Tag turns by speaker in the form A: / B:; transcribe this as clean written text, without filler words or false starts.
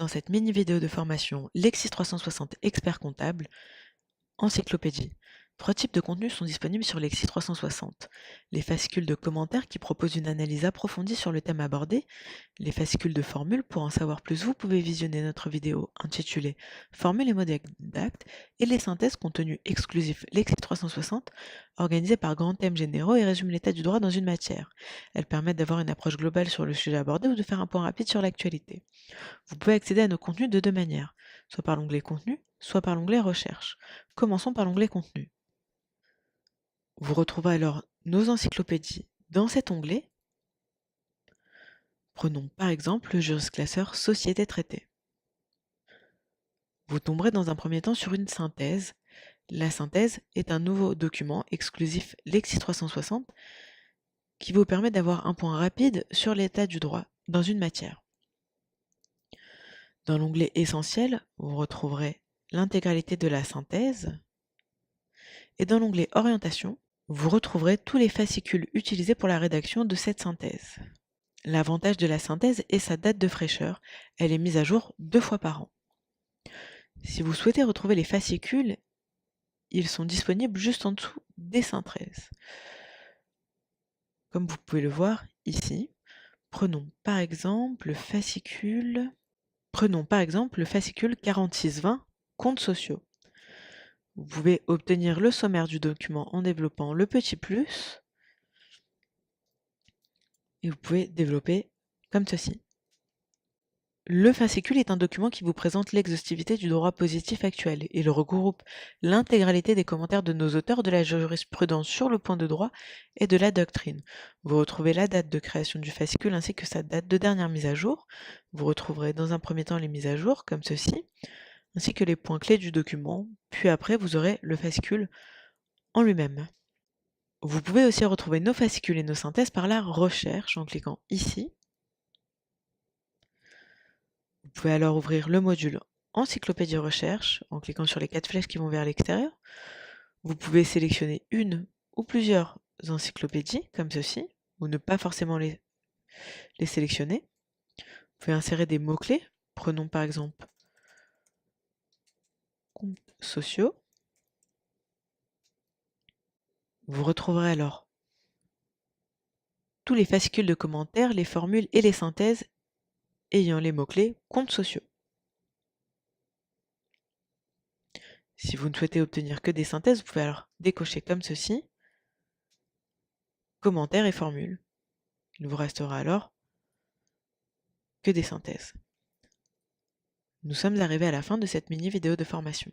A: dans cette mini vidéo de formation Lexis 360 Expert Comptable, Encyclopédie. 3 types de contenus sont disponibles sur Lexis 360. Les fascicules de commentaires qui proposent une analyse approfondie sur le thème abordé, les fascicules de formules. Pour en savoir plus, vous pouvez visionner notre vidéo intitulée Formules et modèles d'actes, et les synthèses, contenus exclusifs Lexis 360, organisés par grands thèmes généraux et résument l'état du droit dans une matière. Elles permettent d'avoir une approche globale sur le sujet abordé ou de faire un point rapide sur l'actualité. Vous pouvez accéder à nos contenus de deux manières, soit par l'onglet Contenu, soit par l'onglet Recherche. Commençons par l'onglet Contenu. Vous retrouverez alors nos encyclopédies dans cet onglet. Prenons par exemple le jurisclasseur Société traitée. Vous tomberez dans un premier temps sur une synthèse. La synthèse est un nouveau document exclusif Lexis 360 qui vous permet d'avoir un point rapide sur l'état du droit dans une matière. Dans l'onglet Essentiel, vous retrouverez l'intégralité de la synthèse. Et dans l'onglet Orientation, vous retrouverez tous les fascicules utilisés pour la rédaction de cette synthèse. L'avantage de la synthèse est sa date de fraîcheur. Elle est mise à jour 2 fois par an. Si vous souhaitez retrouver les fascicules, ils sont disponibles juste en dessous des synthèses. Comme vous pouvez le voir ici, prenons par exemple le fascicule 4620 comptes sociaux. Vous pouvez obtenir le sommaire du document en développant le petit plus et vous pouvez développer comme ceci. Le fascicule est un document qui vous présente l'exhaustivité du droit positif actuel. Il regroupe l'intégralité des commentaires de nos auteurs de la jurisprudence sur le point de droit et de la doctrine. Vous retrouvez la date de création du fascicule ainsi que sa date de dernière mise à jour. Vous retrouverez dans un premier temps les mises à jour comme ceci, ainsi que les points clés du document, puis après vous aurez le fascicule en lui-même. Vous pouvez aussi retrouver nos fascicules et nos synthèses par la recherche en cliquant ici. Vous pouvez alors ouvrir le module Encyclopédie Recherche en cliquant sur les 4 flèches qui vont vers l'extérieur. Vous pouvez sélectionner une ou plusieurs encyclopédies comme ceci, ou ne pas forcément les sélectionner. Vous pouvez insérer des mots-clés. Prenons par exemple comptes sociaux. Vous retrouverez alors tous les fascicules de commentaires, les formules et les synthèses ayant les mots-clés comptes sociaux. Si vous ne souhaitez obtenir que des synthèses, vous pouvez alors décocher comme ceci, commentaires et formules. Il ne vous restera alors que des synthèses. Nous sommes arrivés à la fin de cette mini vidéo de formation.